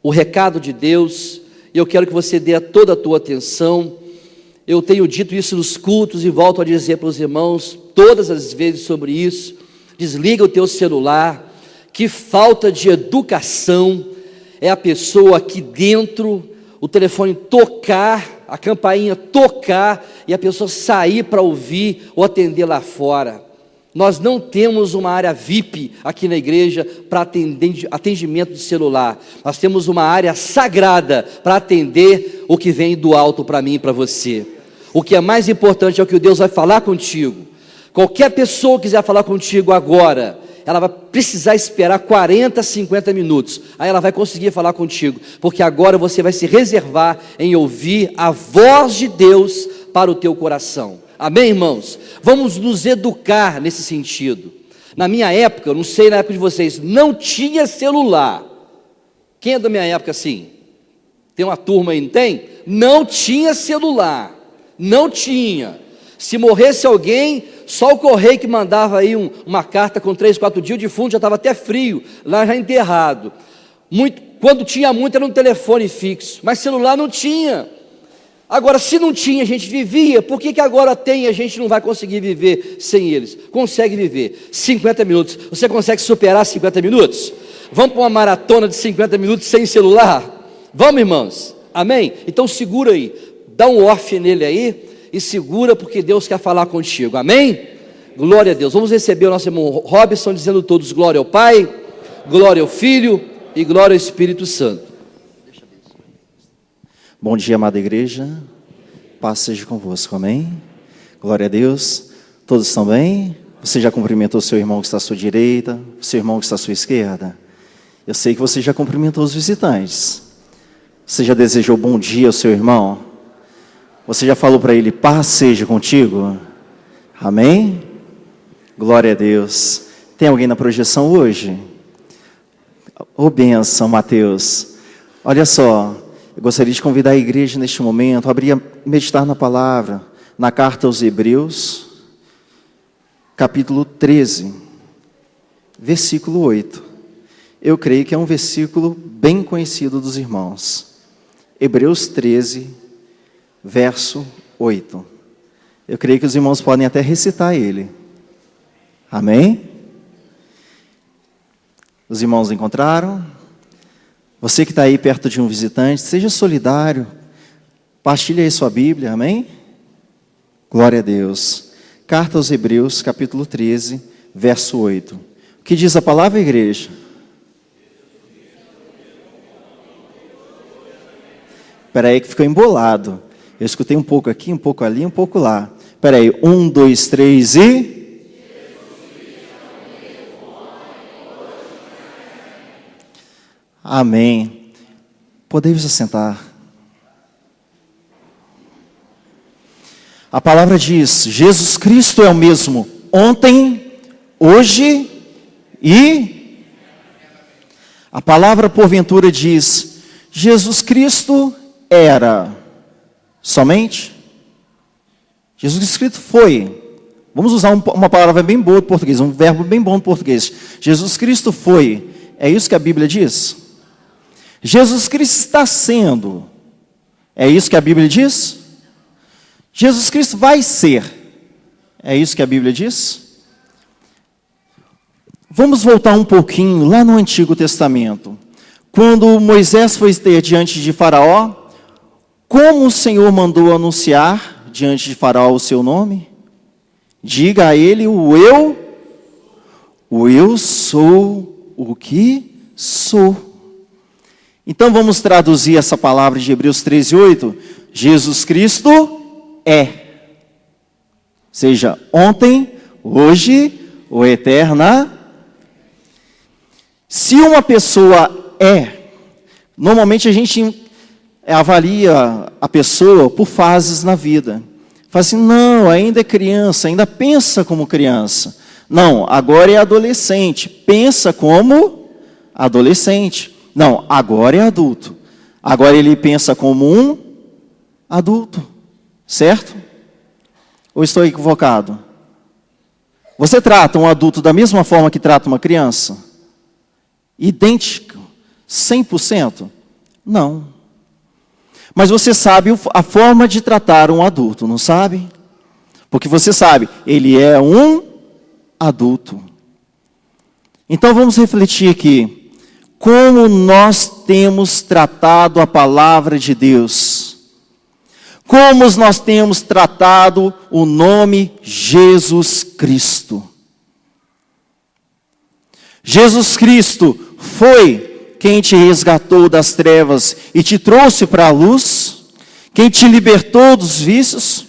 o recado de Deus, e eu quero que você dê toda a tua atenção. Eu tenho dito isso nos cultos e volto a dizer para os irmãos todas as vezes sobre isso. Desliga o teu celular. Que falta de educação é a pessoa aqui dentro, o telefone tocar, a campainha tocar e a pessoa sair para ouvir ou atender lá fora. Nós não temos uma área VIP aqui na igreja para atendimento de celular. Nós temos uma área sagrada para atender o que vem do alto para mim e para você. O que é mais importante é o que Deus vai falar contigo. Qualquer pessoa que quiser falar contigo agora, ela vai precisar esperar 40, 50 minutos. Aí ela vai conseguir falar contigo, porque agora você vai se reservar em ouvir a voz de Deus para o teu coração. Amém, irmãos? Vamos nos educar nesse sentido. Na minha época, eu não sei na época de vocês, não tinha celular. Quem é da minha época assim? Tem uma turma aí, não tem? Não tinha celular, não tinha. Se morresse alguém, só o correio que mandava aí uma carta com 3, 4 dias, o defunto já estava até frio, lá já enterrado. Quando tinha muito era um telefone fixo, mas celular não tinha. Agora, se não tinha, a gente vivia. Por que agora tem e a gente não vai conseguir viver sem eles? Consegue viver 50 minutos. Você consegue superar 50 minutos? Vamos para uma maratona de 50 minutos sem celular? Vamos, irmãos? Amém? Então segura aí, dá um off nele aí e segura, porque Deus quer falar contigo. Amém? Glória a Deus. Vamos receber o nosso irmão Robson, dizendo todos glória ao Pai, glória ao Filho e glória ao Espírito Santo. Bom dia, amada igreja, paz seja convosco, amém? Glória a Deus. Todos estão bem? Você já cumprimentou o seu irmão que está à sua direita, o seu irmão que está à sua esquerda? Eu sei que você já cumprimentou os visitantes. Você já desejou bom dia ao seu irmão? Você já falou para ele, paz seja contigo? Amém? Glória a Deus. Tem alguém na projeção hoje? Ô bênção, Mateus. Olha só, eu gostaria de convidar a igreja neste momento a meditar na palavra, na carta aos Hebreus, capítulo 13, versículo 8. Eu creio que é um versículo bem conhecido dos irmãos. Hebreus 13, verso 8. Eu creio que os irmãos podem até recitar ele. Amém? Os irmãos encontraram? Você que está aí perto de um visitante, seja solidário. Partilhe aí sua Bíblia, amém? Glória a Deus. Carta aos Hebreus, capítulo 13, verso 8. O que diz a palavra, igreja? Espera aí que ficou embolado. Eu escutei um pouco aqui, um pouco ali, um pouco lá. Espera aí, 1, 2, 3 e... Amém. Podemos assentar. A palavra diz, Jesus Cristo é o mesmo ontem, hoje e... A palavra porventura diz, Jesus Cristo era somente? Jesus Cristo foi. Vamos usar uma palavra bem boa do português, um verbo bem bom do português. Jesus Cristo foi. É isso que a Bíblia diz? Jesus Cristo está sendo. É isso que a Bíblia diz? Jesus Cristo vai ser. É isso que a Bíblia diz? Vamos voltar um pouquinho lá no Antigo Testamento. Quando Moisés foi ter diante de Faraó, como o Senhor mandou anunciar diante de Faraó o seu nome? Diga a ele o eu sou o que sou. Então vamos traduzir essa palavra de Hebreus 13:8. Jesus Cristo é. Seja ontem, hoje ou eterna. Se uma pessoa é, normalmente a gente avalia a pessoa por fases na vida. Fala assim, não, ainda é criança, ainda pensa como criança. Não, agora é adolescente, pensa como adolescente. Não, agora é adulto. Agora ele pensa como um adulto, certo? Ou estou equivocado? Você trata um adulto da mesma forma que trata uma criança? Idêntico, 100%? Não. Mas você sabe a forma de tratar um adulto, não sabe? Porque você sabe, ele é um adulto. Então vamos refletir aqui. Como nós temos tratado a palavra de Deus? Como nós temos tratado o nome Jesus Cristo? Jesus Cristo foi quem te resgatou das trevas e te trouxe para a luz? Quem te libertou dos vícios?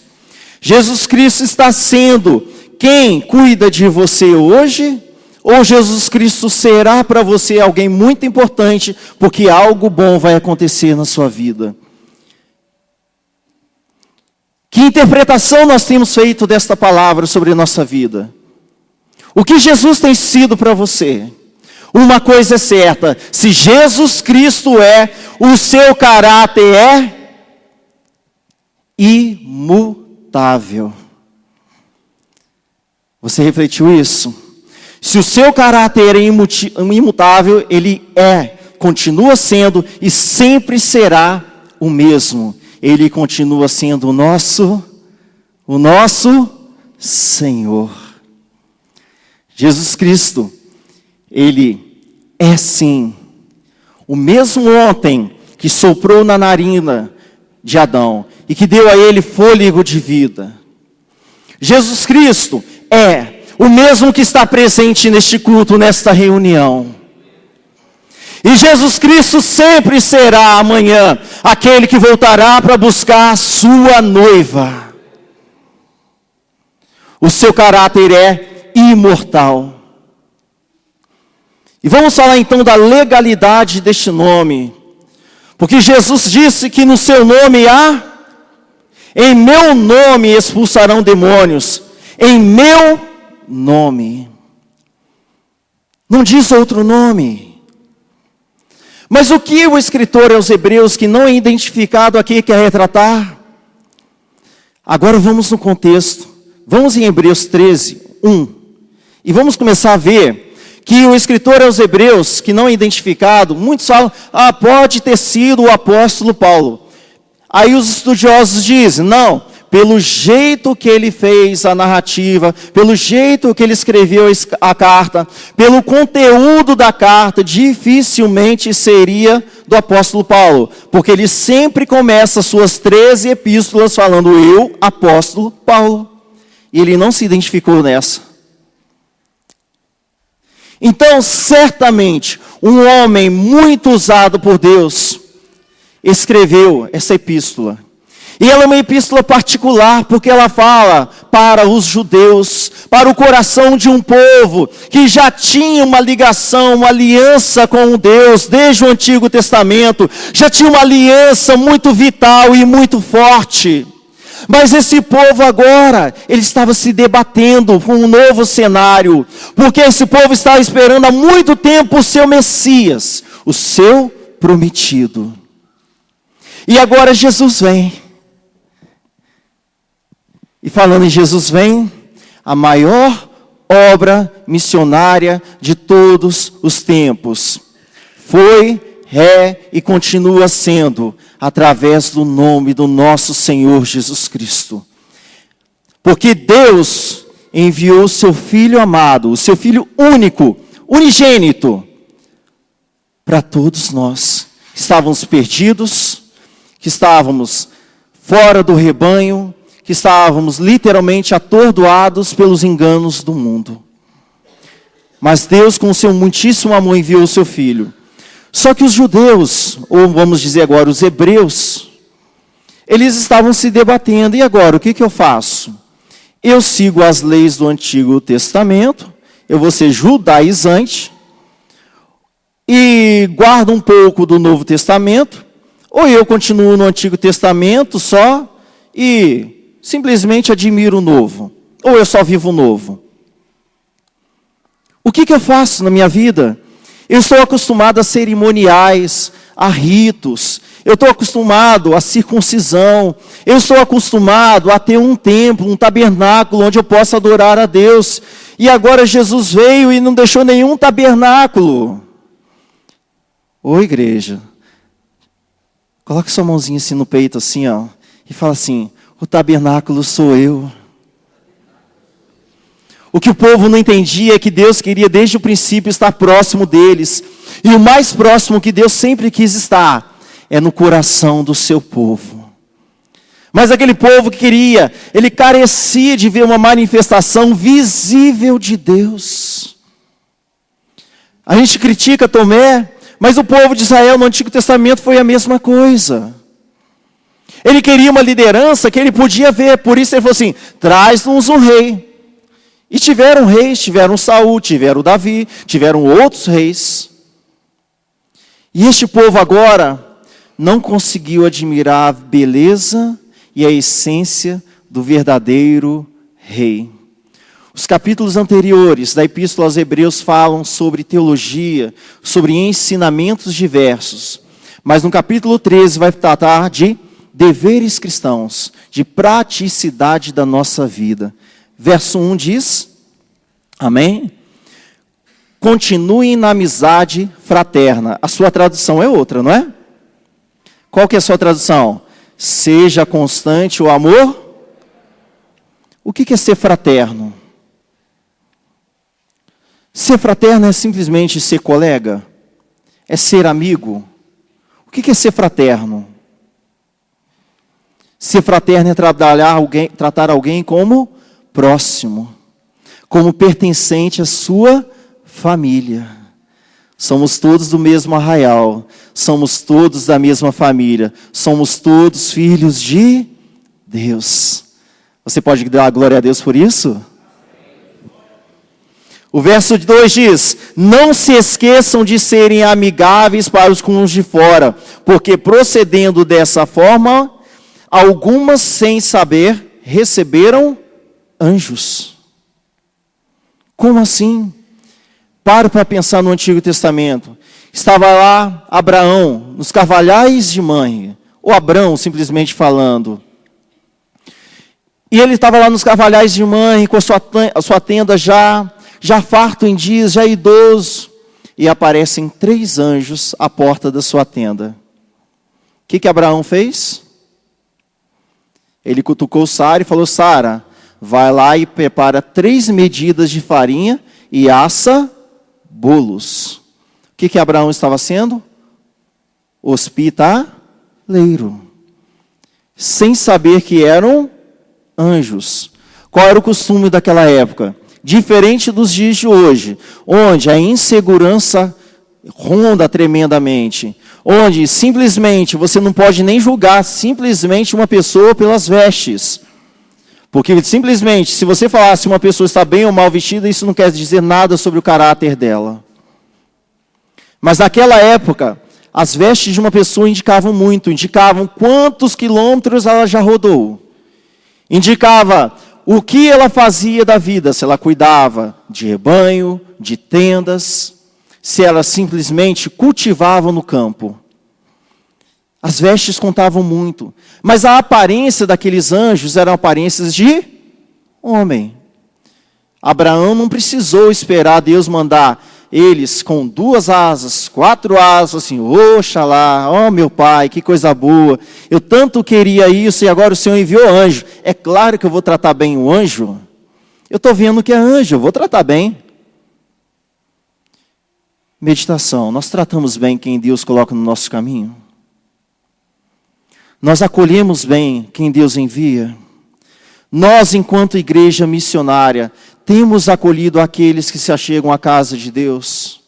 Jesus Cristo está sendo quem cuida de você hoje? Ou Jesus Cristo será para você alguém muito importante, porque algo bom vai acontecer na sua vida? Que interpretação nós temos feito desta palavra sobre a nossa vida? O que Jesus tem sido para você? Uma coisa é certa, se Jesus Cristo é, o seu caráter é imutável. Você refletiu isso? Se o seu caráter é imutável, ele continua sendo e sempre será o mesmo. Ele continua sendo o nosso Senhor. Jesus Cristo, ele é sim o mesmo ontem que soprou na narina de Adão e que deu a ele fôlego de vida. Jesus Cristo é o mesmo que está presente neste culto, nesta reunião. E Jesus Cristo sempre será amanhã aquele que voltará para buscar a sua noiva. O seu caráter é imortal. E vamos falar então da legalidade deste nome. Porque Jesus disse que no seu nome em meu nome expulsarão demônios. Em meu nome. Não diz outro nome. Mas o que o escritor aos Hebreus, que não é identificado aqui, quer retratar? Agora vamos no contexto. Vamos em Hebreus 13, 1. E vamos começar a ver que o escritor aos Hebreus, que não é identificado, muitos falam, pode ter sido o apóstolo Paulo. Aí os estudiosos dizem, não, pelo jeito que ele fez a narrativa, pelo jeito que ele escreveu a carta, pelo conteúdo da carta, dificilmente seria do apóstolo Paulo, porque ele sempre começa suas 13 epístolas falando, eu, apóstolo Paulo, e ele não se identificou nessa. Então, certamente, um homem muito usado por Deus, escreveu essa epístola. E ela é uma epístola particular, porque ela fala para os judeus, para o coração de um povo que já tinha uma ligação, uma aliança com Deus, desde o Antigo Testamento, já tinha uma aliança muito vital e muito forte. Mas esse povo agora, ele estava se debatendo com um novo cenário, porque esse povo estava esperando há muito tempo o seu Messias, o seu prometido. E agora Jesus vem. E falando em Jesus vem, a maior obra missionária de todos os tempos. Foi, é e continua sendo através do nome do nosso Senhor Jesus Cristo. Porque Deus enviou o seu Filho amado, o seu Filho único, unigênito, para todos nós. Estávamos perdidos, que estávamos fora do rebanho, que estávamos literalmente atordoados pelos enganos do mundo. Mas Deus, com o seu muitíssimo amor, enviou o seu Filho. Só que os judeus, ou vamos dizer agora, os hebreus, eles estavam se debatendo. E agora, o que eu faço? Eu sigo as leis do Antigo Testamento, eu vou ser judaizante, e guardo um pouco do Novo Testamento, ou eu continuo no Antigo Testamento só, e simplesmente admiro o novo, ou eu só vivo o novo. O que eu faço na minha vida? Eu sou acostumado a cerimoniais, a ritos, eu estou acostumado à circuncisão, eu sou acostumado a ter um templo, um tabernáculo onde eu possa adorar a Deus, e agora Jesus veio e não deixou nenhum tabernáculo. Ô igreja, Coloque sua mãozinha assim no peito, assim, ó, e fala assim: o tabernáculo sou eu. O que o povo não entendia é que Deus queria desde o princípio estar próximo deles. E o mais próximo que Deus sempre quis estar é no coração do seu povo. Mas aquele povo que queria, ele carecia de ver uma manifestação visível de Deus. A gente critica Tomé, mas o povo de Israel no Antigo Testamento foi a mesma coisa. Ele queria uma liderança que ele podia ver, por isso ele falou assim: traz-nos um rei. E tiveram reis, tiveram Saul, tiveram Davi, tiveram outros reis. E este povo agora não conseguiu admirar a beleza e a essência do verdadeiro rei. Os capítulos anteriores da Epístola aos Hebreus falam sobre teologia, sobre ensinamentos diversos. Mas no capítulo 13 vai tratar de deveres cristãos, de praticidade da nossa vida. Verso 1 diz, amém? Continuem na amizade fraterna. A sua tradução é outra, não é? Qual que é a sua tradução? Seja constante o amor. O que é ser fraterno? Ser fraterno é simplesmente ser colega? É ser amigo? O que é ser fraterno? Ser fraterno é tratar alguém como próximo, como pertencente à sua família. Somos todos do mesmo arraial, somos todos da mesma família, somos todos filhos de Deus. Você pode dar glória a Deus por isso? O verso 2 diz: não se esqueçam de serem amigáveis para os cônjuges de fora, porque procedendo dessa forma, algumas sem saber receberam anjos. Como assim? Para pensar no Antigo Testamento. Estava lá Abraão, nos carvalhais de Mamre, ou Abrão, simplesmente falando. E ele estava lá nos carvalhais de Mamre, com a sua tenda já farto em dias, já idoso. E aparecem 3 anjos à porta da sua tenda. O que Abraão fez? Ele cutucou Sara e falou: Sara, vai lá e prepara 3 medidas de farinha e assa bolos. O que Abraão estava sendo? Hospitaleiro. Sem saber que eram anjos. Qual era o costume daquela época? Diferente dos dias de hoje, onde a insegurança ronda tremendamente. Onde simplesmente você não pode nem julgar simplesmente uma pessoa pelas vestes. Porque simplesmente, se você falar se uma pessoa está bem ou mal vestida, isso não quer dizer nada sobre o caráter dela. Mas naquela época, as vestes de uma pessoa indicavam muito, indicavam quantos quilômetros ela já rodou. Indicava o que ela fazia da vida, se ela cuidava de rebanho, de tendas, se ela simplesmente cultivava no campo. As vestes contavam muito, mas a aparência daqueles anjos eram aparências de homem. Abraão não precisou esperar Deus mandar eles com 2 asas, 4 asas, assim, oxalá, ó meu pai, que coisa boa, eu tanto queria isso e agora o Senhor enviou anjo. É claro que eu vou tratar bem o anjo, eu estou vendo que é anjo, eu vou tratar bem. Meditação, nós tratamos bem quem Deus coloca no nosso caminho? Nós acolhemos bem quem Deus envia? Nós, enquanto igreja missionária, temos acolhido aqueles que se achegam à casa de Deus?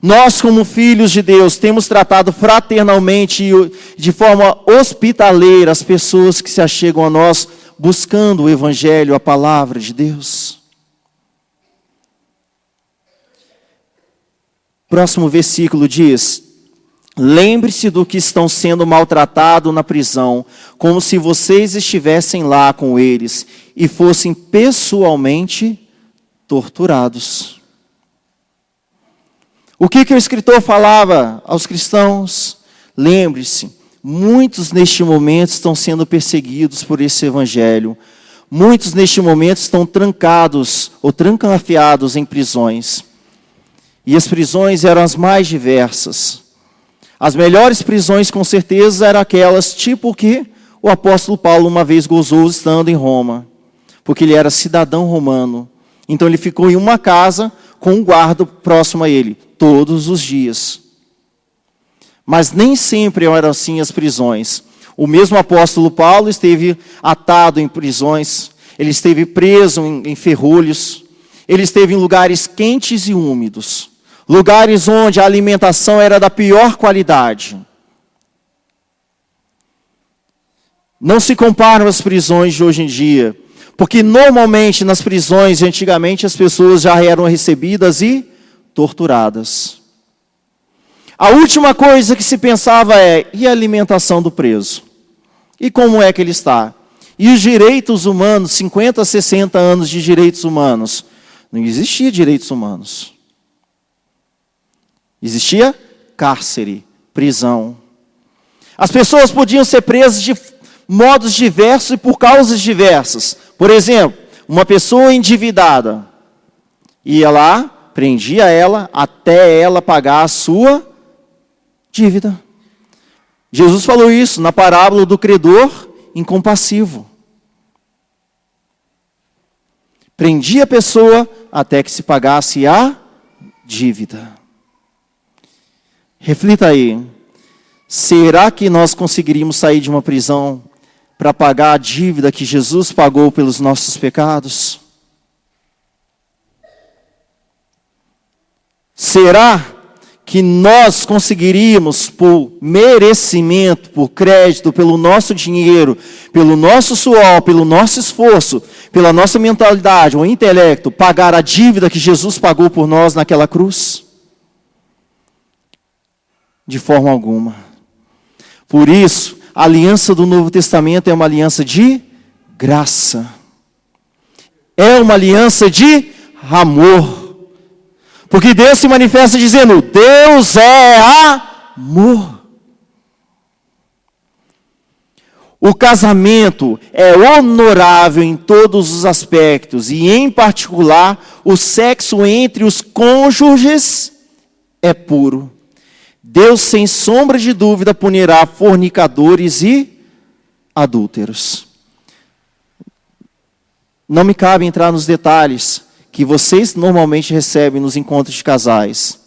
Nós, como filhos de Deus, temos tratado fraternalmente e de forma hospitaleira as pessoas que se achegam a nós buscando o Evangelho, a palavra de Deus? Próximo versículo diz: lembre-se do que estão sendo maltratados na prisão, como se vocês estivessem lá com eles e fossem pessoalmente torturados. O que o escritor falava aos cristãos? Lembre-se, muitos neste momento estão sendo perseguidos por esse evangelho. Muitos neste momento estão trancados ou trancafiados em prisões. E as prisões eram as mais diversas. As melhores prisões, com certeza, eram aquelas tipo que o apóstolo Paulo uma vez gozou estando em Roma, porque ele era cidadão romano. Então ele ficou em uma casa com um guarda próximo a ele, todos os dias. Mas nem sempre eram assim as prisões. O mesmo apóstolo Paulo esteve atado em prisões, ele esteve preso em ferrolhos, ele esteve em lugares quentes e úmidos, lugares onde a alimentação era da pior qualidade. Não se comparam as prisões de hoje em dia, porque normalmente nas prisões de antigamente as pessoas já eram recebidas e torturadas. A última coisa que se pensava é, e a alimentação do preso? E como é que ele está? E os direitos humanos, 50, 60 anos de direitos humanos? Não existia direitos humanos. Existia cárcere, prisão. As pessoas podiam ser presas de modos diversos e por causas diversas. Por exemplo, uma pessoa endividada ia lá, prendia ela até ela pagar a sua dívida. Jesus falou isso na parábola do credor incompassivo. Prendia a pessoa até que se pagasse a dívida. Reflita aí. Será que nós conseguiríamos sair de uma prisão para pagar a dívida que Jesus pagou pelos nossos pecados? Será que nós conseguiríamos, por merecimento, por crédito, pelo nosso dinheiro, pelo nosso suor, pelo nosso esforço, pela nossa mentalidade ou intelecto, pagar a dívida que Jesus pagou por nós naquela cruz? De forma alguma. Por isso, a aliança do Novo Testamento é uma aliança de graça. É uma aliança de amor. Porque Deus se manifesta dizendo, Deus é amor. O casamento é honorável em todos os aspectos, e em particular, o sexo entre os cônjuges é puro. Deus, sem sombra de dúvida, punirá fornicadores e adúlteros. Não me cabe entrar nos detalhes que vocês normalmente recebem nos encontros de casais.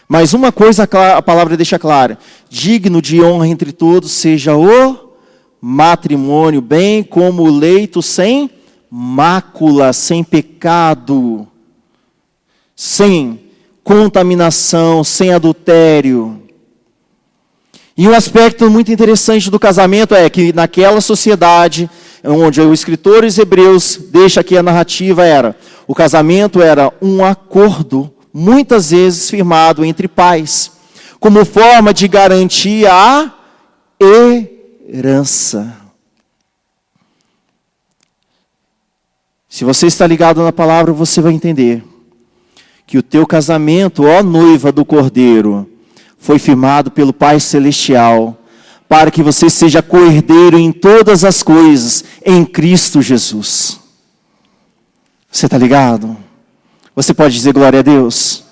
Mas uma coisa a palavra deixa clara: digno de honra entre todos seja o matrimônio, bem como o leito sem mácula, sem pecado, sem contaminação, sem adultério. E um aspecto muito interessante do casamento é que naquela sociedade, onde o escritor dos Hebreus deixa aqui a narrativa, o casamento era um acordo, muitas vezes firmado entre pais, como forma de garantir a herança. Se você está ligado na palavra, você vai entender que o teu casamento, ó noiva do Cordeiro, foi firmado pelo Pai Celestial, para que você seja co-herdeiro em todas as coisas, em Cristo Jesus. Você está ligado? Você pode dizer glória a Deus?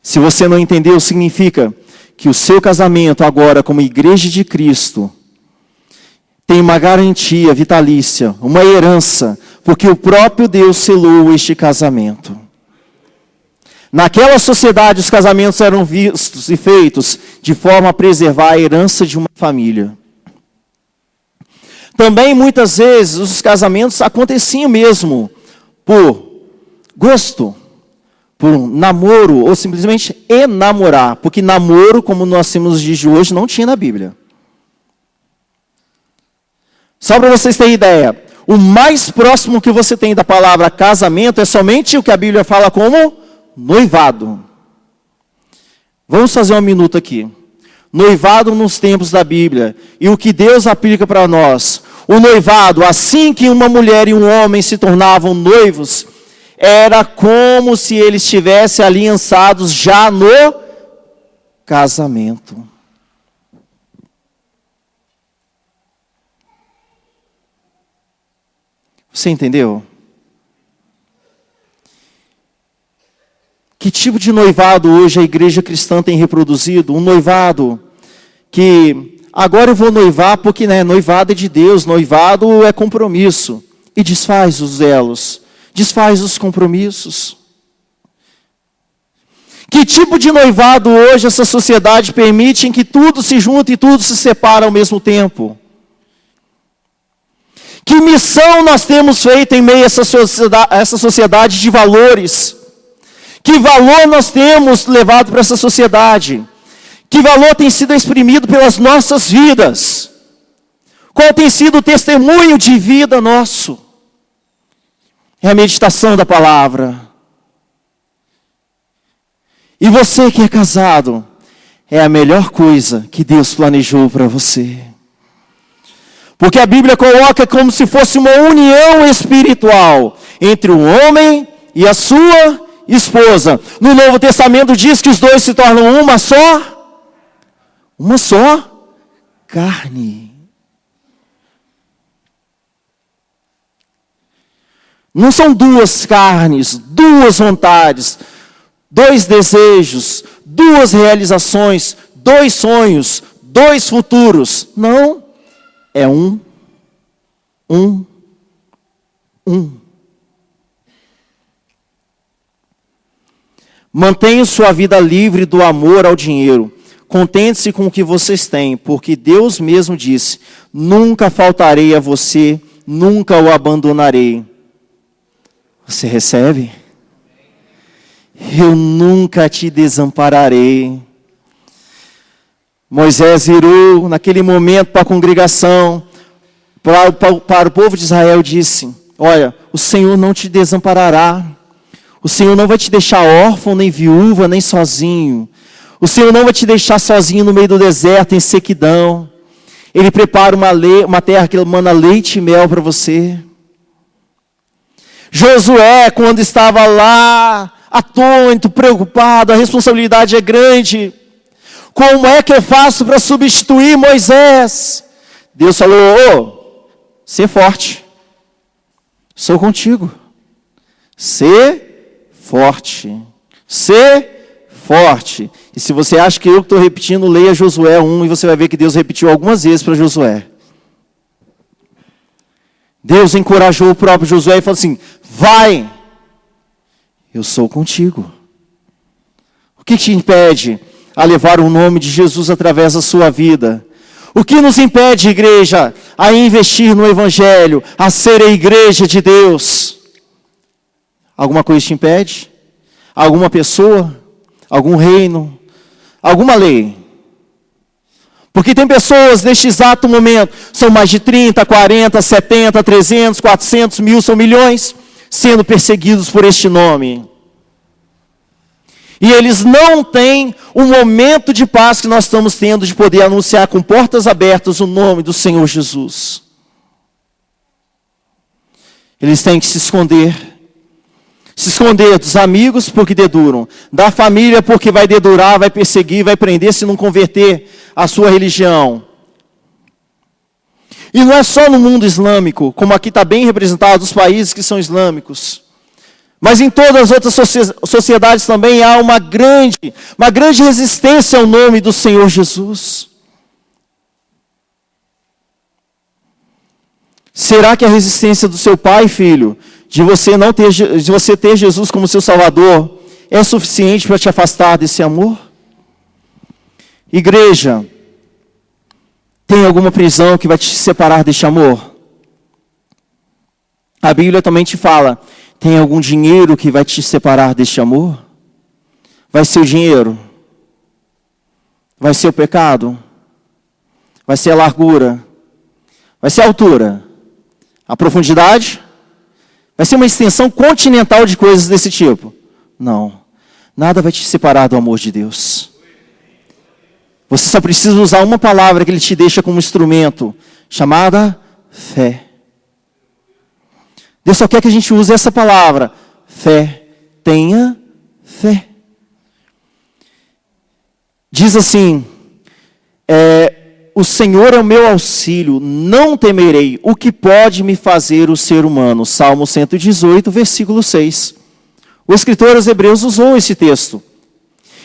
Se você não entendeu, significa que o seu casamento agora, como igreja de Cristo, tem uma garantia vitalícia, uma herança, porque o próprio Deus selou este casamento. Naquela sociedade, os casamentos eram vistos e feitos de forma a preservar a herança de uma família. Também, muitas vezes, os casamentos aconteciam mesmo por gosto, por namoro, ou simplesmente enamorar. Porque namoro, como nós temos nos dias de hoje, não tinha na Bíblia. Só para vocês terem ideia, o mais próximo que você tem da palavra casamento é somente o que a Bíblia fala como noivado. Vamos fazer um minuto aqui. Noivado nos tempos da Bíblia. E o que Deus aplica para nós. O noivado, assim que uma mulher e um homem se tornavam noivos, era como se eles estivessem aliançados já no casamento. Você entendeu? Que Que tipo de noivado hoje a igreja cristã tem reproduzido? Um noivado que agora eu vou noivar porque noivado é de Deus, noivado é compromisso. E desfaz os elos, desfaz os compromissos. Que tipo de noivado hoje essa sociedade permite em que tudo se junta e tudo se separa ao mesmo tempo? Que missão nós temos feito em meio a essa sociedade de valores? Que valor nós temos levado para essa sociedade? Que valor tem sido exprimido pelas nossas vidas? Qual tem sido o testemunho de vida nosso? É a meditação da palavra. E você que é casado, é a melhor coisa que Deus planejou para você. Porque a Bíblia coloca como se fosse uma união espiritual entre o homem e a sua esposa. No Novo Testamento diz que os dois se tornam uma só carne. Não são duas carnes, duas vontades, dois desejos, duas realizações, dois sonhos, dois futuros. Não, é um. Mantenha sua vida livre do amor ao dinheiro. Contente-se com o que vocês têm, porque Deus mesmo disse: nunca faltarei a você, nunca o abandonarei. Você recebe? Eu nunca te desampararei. Moisés virou naquele momento para a congregação, para o povo de Israel, disse: olha, o Senhor não te desamparará. O Senhor não vai te deixar órfão, nem viúva, nem sozinho. O Senhor não vai te deixar sozinho no meio do deserto, em sequidão. Ele prepara uma terra que manda leite e mel para você. Josué, quando estava lá, atônito, preocupado, a responsabilidade é grande. Como é que eu faço para substituir Moisés? Deus falou: ser forte. Sou contigo. Ser forte. Ser forte. E se você acha que eu estou repetindo, leia Josué 1 e você vai ver que Deus repetiu algumas vezes para Josué. Deus encorajou o próprio Josué e falou assim: vai, eu sou contigo. O que te impede a levar o nome de Jesus através da sua vida? O que nos impede, igreja, a investir no Evangelho, a ser a igreja de Deus? Alguma coisa te impede? Alguma pessoa? Algum reino? Alguma lei? Porque tem pessoas neste exato momento, são mais de 30, 40, 70, 300, 400 mil, são milhões, sendo perseguidos por este nome. E eles não têm o momento de paz que nós estamos tendo de poder anunciar com portas abertas o nome do Senhor Jesus. Eles têm que se esconder dos amigos porque deduram, da família porque vai dedurar, vai perseguir, vai prender se não converter a sua religião. E não é só no mundo islâmico, como aqui está bem representado os países que são islâmicos, mas em todas as outras sociedades também há uma grande resistência ao nome do Senhor Jesus. Será que a resistência do seu pai, filho, de você ter Jesus como seu Salvador, é suficiente para te afastar desse amor? Igreja, tem alguma prisão que vai te separar deste amor? A Bíblia também te fala: tem algum dinheiro que vai te separar deste amor? Vai ser o dinheiro? Vai ser o pecado? Vai ser a largura? Vai ser a altura? A profundidade? Vai ser uma extensão continental de coisas desse tipo? Não. Nada vai te separar do amor de Deus. Você só precisa usar uma palavra que Ele te deixa como instrumento, chamada fé. Deus só quer que a gente use essa palavra, fé. Tenha fé. Diz assim, o Senhor é o meu auxílio, não temerei o que pode me fazer o ser humano. Salmo 118, versículo 6. O escritor aos Hebreus usou esse texto.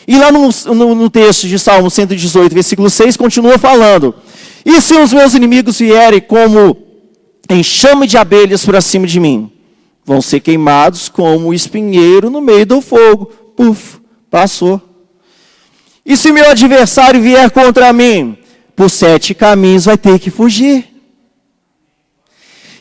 E lá no texto de Salmo 118, versículo 6, continua falando: e se os meus inimigos vierem como enxame de abelhas para cima de mim, vão ser queimados como o espinheiro no meio do fogo. Puf, passou. E se meu adversário vier contra mim, por 7 caminhos vai ter que fugir.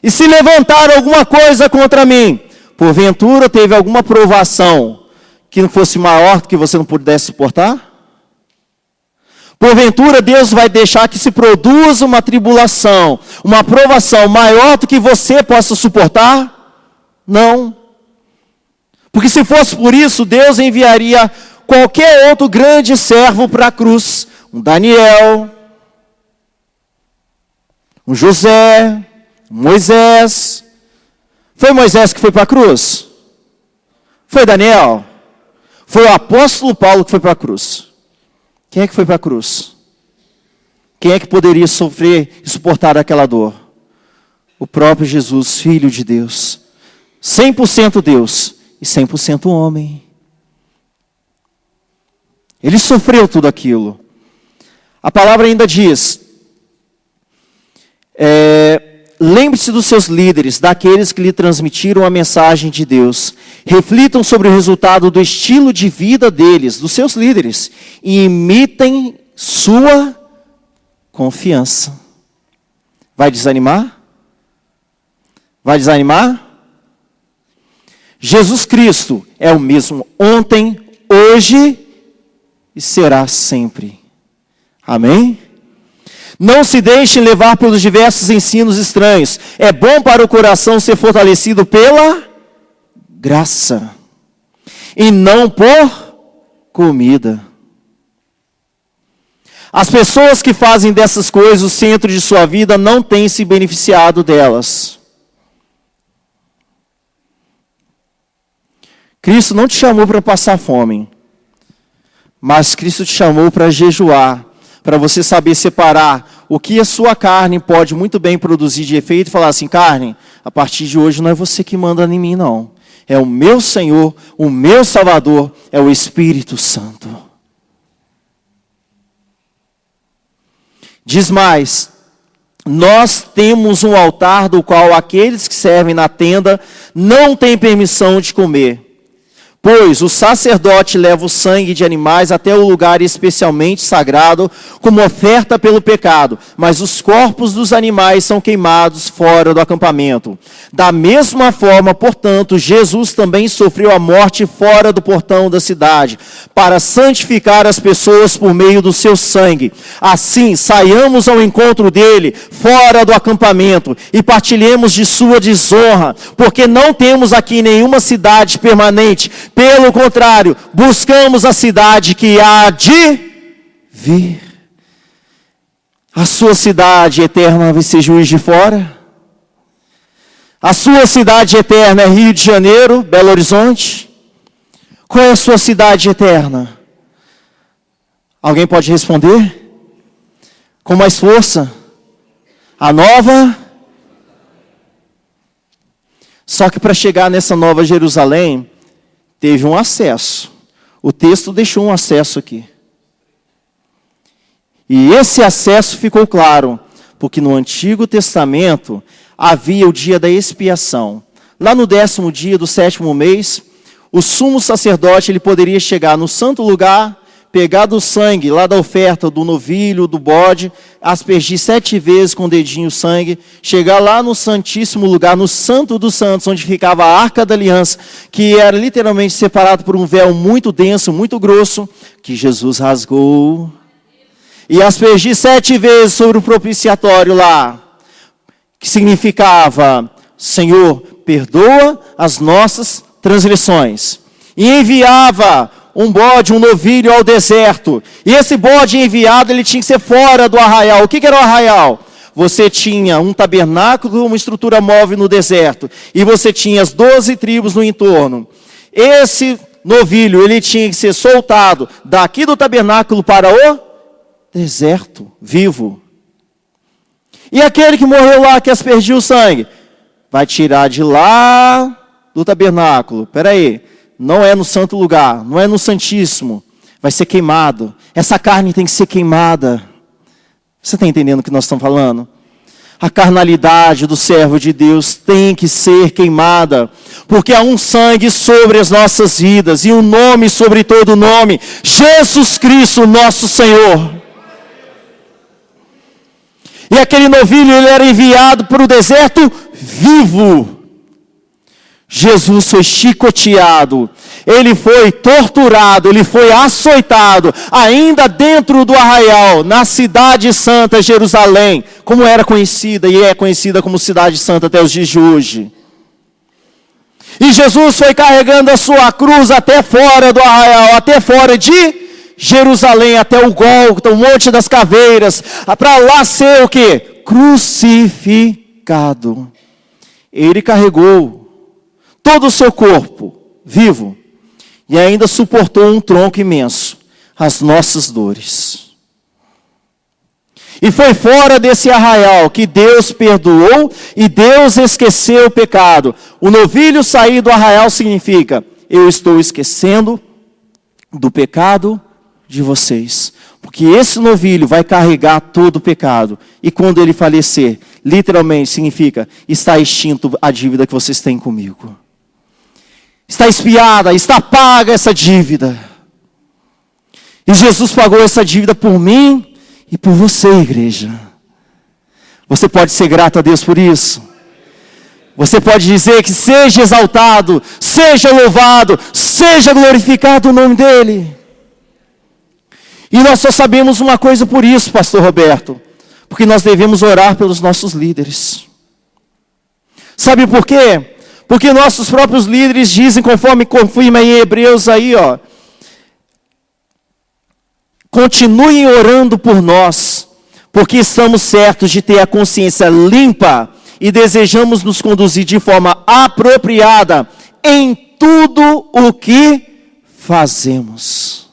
E se levantar alguma coisa contra mim, porventura teve alguma provação que não fosse maior do que você não pudesse suportar? Porventura Deus vai deixar que se produza uma tribulação, uma provação maior do que você possa suportar? Não. Porque se fosse por isso, Deus enviaria qualquer outro grande servo para a cruz. Um Daniel, um José, um Moisés. Foi Moisés que foi para a cruz? Foi Daniel? Foi o apóstolo Paulo que foi para a cruz. Quem é que foi para a cruz? Quem é que poderia sofrer e suportar aquela dor? O próprio Jesus, Filho de Deus. 100% Deus e 100% homem. Ele sofreu tudo aquilo. A palavra ainda diz: lembre-se dos seus líderes, daqueles que lhe transmitiram a mensagem de Deus. Reflitam sobre o resultado do estilo de vida deles, dos seus líderes, e imitem sua confiança. Vai desanimar? Vai desanimar? Jesus Cristo é o mesmo ontem, hoje e será sempre. Amém? Não se deixem levar pelos diversos ensinos estranhos. É bom para o coração ser fortalecido pela graça e não por comida. As pessoas que fazem dessas coisas o centro de sua vida não têm se beneficiado delas. Cristo não te chamou para passar fome, mas Cristo te chamou para jejuar, para você saber separar o que a sua carne pode muito bem produzir de efeito e falar assim: carne, a partir de hoje não é você que manda em mim, não. É o meu Senhor, o meu Salvador, é o Espírito Santo. Diz mais: nós temos um altar do qual aqueles que servem na tenda não têm permissão de comer. Pois o sacerdote leva o sangue de animais até o lugar especialmente sagrado, como oferta pelo pecado, mas os corpos dos animais são queimados fora do acampamento. Da mesma forma, portanto, Jesus também sofreu a morte fora do portão da cidade, para santificar as pessoas por meio do seu sangue. Assim, saiamos ao encontro dele, fora do acampamento, e partilhemos de sua desonra, porque não temos aqui nenhuma cidade permanente. Pelo contrário, buscamos a cidade que há de vir. A sua cidade eterna vai ser Juiz de Fora? A sua cidade eterna é Rio de Janeiro, Belo Horizonte? Qual é a sua cidade eterna? Alguém pode responder? Com mais força. A nova? Só que para chegar nessa nova Jerusalém, teve um acesso. O texto deixou um acesso aqui. E esse acesso ficou claro, porque no Antigo Testamento havia o dia da expiação. Lá no 10º dia do 7º mês, o sumo sacerdote ele poderia chegar no santo lugar, pegar do sangue lá da oferta do novilho, do bode, aspergir 7 vezes com o dedinho o sangue, chegar lá no santíssimo lugar, no santo dos santos, onde ficava a arca da aliança, que era literalmente separado por um véu muito denso, muito grosso, que Jesus rasgou, e aspergir 7 vezes sobre o propiciatório lá, que significava: Senhor, perdoa as nossas transgressões. E enviava um bode, um novilho ao deserto. E esse bode enviado, ele tinha que ser fora do arraial. O que era o arraial? Você tinha um tabernáculo, uma estrutura móvel no deserto. E você tinha as 12 tribos no entorno. Esse novilho, ele tinha que ser soltado daqui do tabernáculo para o deserto, vivo. E aquele que morreu lá, que aspergiu o sangue, vai tirar de lá do tabernáculo. Espera aí. não é no santo lugar, não é no santíssimo, vai ser queimado. Essa carne tem que ser queimada. Você está entendendo o que nós estamos falando? A carnalidade do servo de Deus tem que ser queimada, porque há um sangue sobre as nossas vidas, e um nome sobre todo nome, Jesus Cristo, nosso Senhor. E aquele novilho, ele era enviado para o deserto vivo. Jesus foi chicoteado, ele foi torturado, ele foi açoitado, ainda dentro do arraial, na cidade santa Jerusalém, como era conhecida e é conhecida como cidade santa até os dias de hoje. E Jesus foi carregando a sua cruz até fora do arraial, até fora de Jerusalém, até o Gólgota, o Monte das Caveiras, para lá ser o quê? Crucificado. Ele carregou todo o seu corpo vivo e ainda suportou um tronco imenso, as nossas dores. E foi fora desse arraial que Deus perdoou e Deus esqueceu o pecado. O novilho sair do arraial significa: eu estou esquecendo do pecado de vocês, porque esse novilho vai carregar todo o pecado, e quando ele falecer, literalmente significa: está extinto a dívida que vocês têm comigo. Está expiada, está paga essa dívida. E Jesus pagou essa dívida por mim e por você, igreja. Você pode ser grato a Deus por isso. Você pode dizer que seja exaltado, seja louvado, seja glorificado o nome dEle. E nós só sabemos uma coisa por isso, pastor Roberto, porque nós devemos orar pelos nossos líderes. Sabe por quê? Porque nossos próprios líderes dizem, conforme confirma em Hebreus aí, ó, continuem orando por nós, porque estamos certos de ter a consciência limpa e desejamos nos conduzir de forma apropriada em tudo o que fazemos.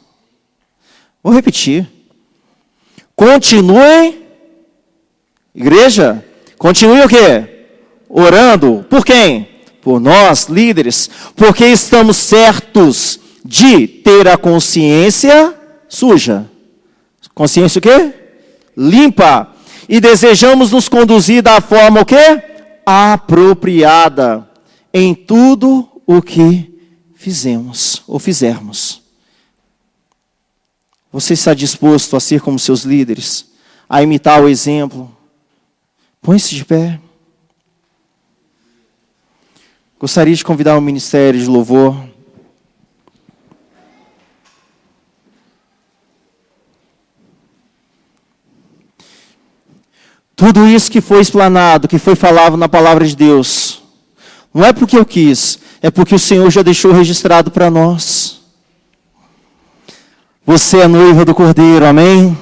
Vou repetir. Continuem, igreja, continuem o quê? Orando. Por quem? Por nós, líderes, porque estamos certos de ter a consciência suja. Consciência o quê? Limpa. E desejamos nos conduzir da forma o quê? Apropriada em tudo o que fizemos ou fizermos. Você está disposto a ser como seus líderes? A imitar o exemplo? Põe-se de pé. Gostaria de convidar o ministério de louvor. Tudo isso que foi explanado, que foi falado na palavra de Deus, não é porque eu quis, é porque o Senhor já deixou registrado para nós. Você é noiva do Cordeiro, amém?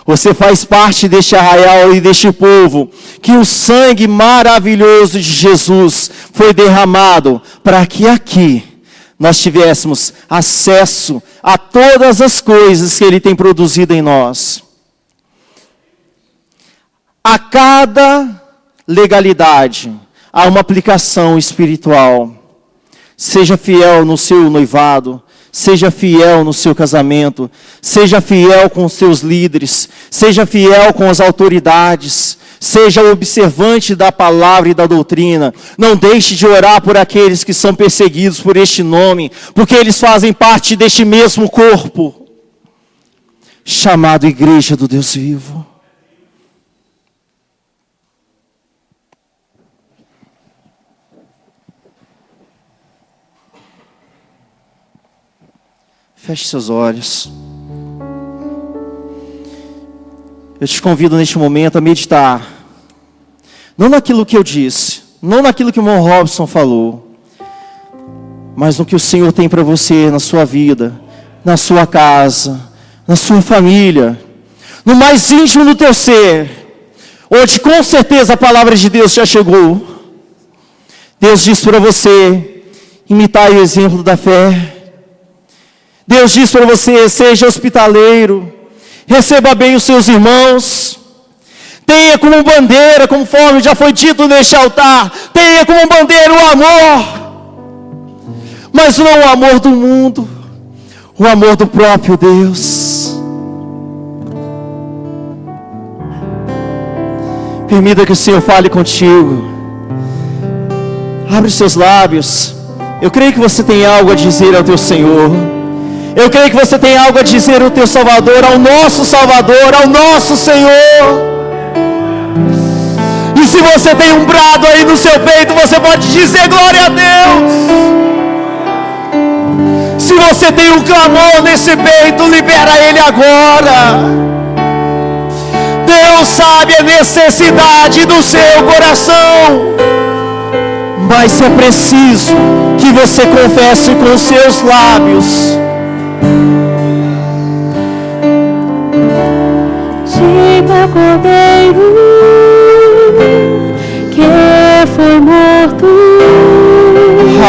Você faz parte deste arraial e deste povo, que o sangue maravilhoso de Jesus foi derramado, para que aqui nós tivéssemos acesso a todas as coisas que Ele tem produzido em nós. A cada legalidade, há uma aplicação espiritual. Seja fiel no seu noivado, seja fiel no seu casamento, seja fiel com os seus líderes, seja fiel com as autoridades, seja observante da palavra e da doutrina. Não deixe de orar por aqueles que são perseguidos por este nome, porque eles fazem parte deste mesmo corpo, chamado Igreja do Deus Vivo. Feche seus olhos. Eu te convido neste momento a meditar. Não naquilo que eu disse, não naquilo que o irmão Robson falou, mas no que o Senhor tem para você na sua vida, na sua casa, na sua família, no mais íntimo do teu ser, onde com certeza a palavra de Deus já chegou. Deus diz para você, imitar o exemplo da fé. Deus diz para você, seja hospitaleiro, receba bem os seus irmãos, tenha como bandeira, conforme já foi dito neste altar, tenha como bandeira o amor. mas não o amor do mundo, o amor do próprio Deus. Permita que o Senhor fale contigo. Abre os seus lábios. Eu creio que você tem algo a dizer ao teu Senhor. Eu creio que você tem algo a dizer ao teu Salvador, ao nosso Salvador, ao nosso Senhor. E se você tem um brado aí no seu peito, você pode dizer glória a Deus. Se você tem um clamor nesse peito, libera ele agora. Deus sabe a necessidade do seu coração, mas é preciso que você confesse com os seus lábios. Diga, Cordeiro, que foi morto.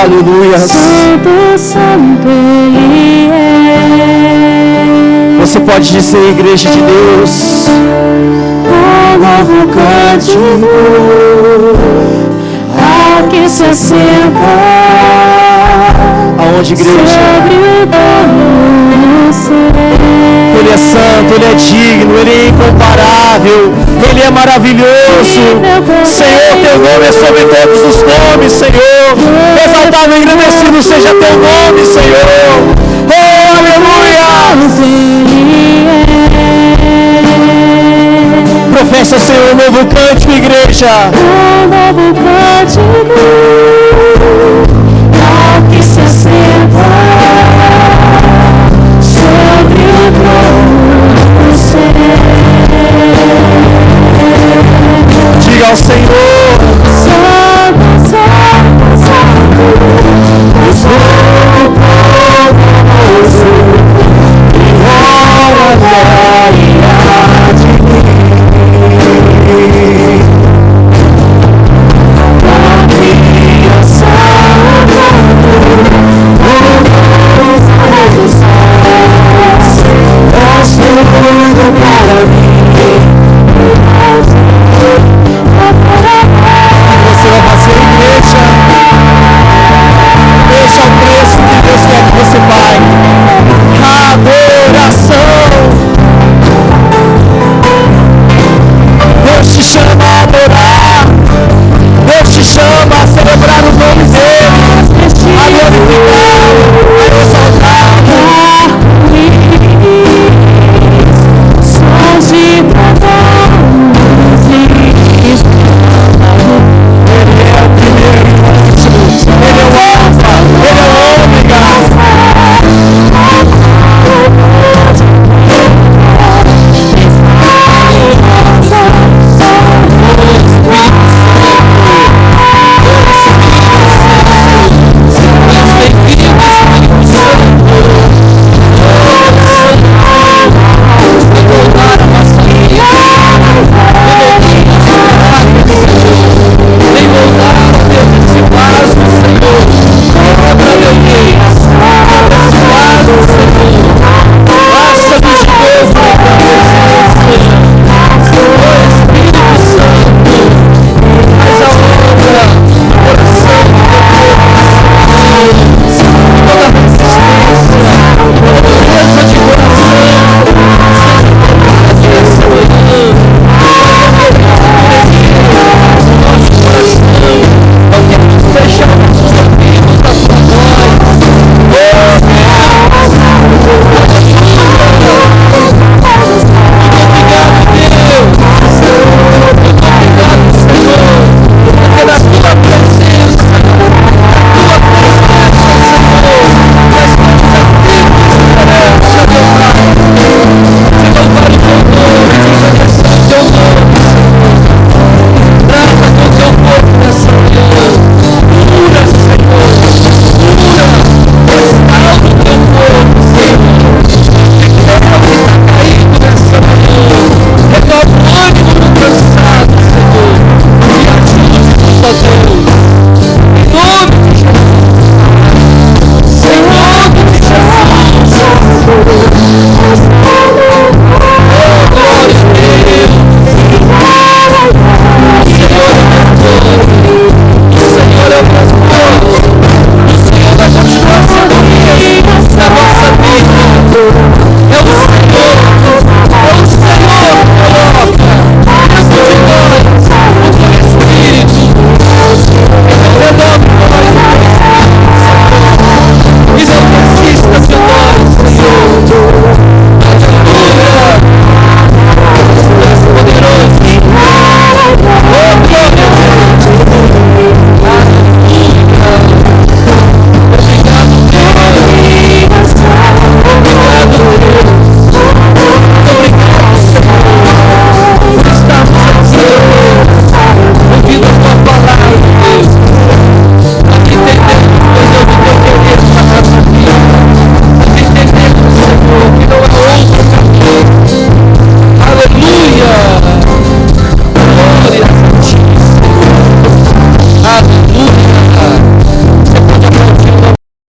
Aleluia. Santo, santo Ele é. Você pode dizer, igreja de Deus, Um novo cântico ao que se assenta. Aonde, igreja? Sobre o dono do céu. Ele é santo, Ele é digno, Ele é incomparável, Ele é maravilhoso. Senhor, Teu nome é sobre todos os nomes, Senhor. Exaltado e engrandecido seja Teu nome, Senhor. Oh, aleluia! Professa, Senhor, um novo cântico, igreja. Um novo cântico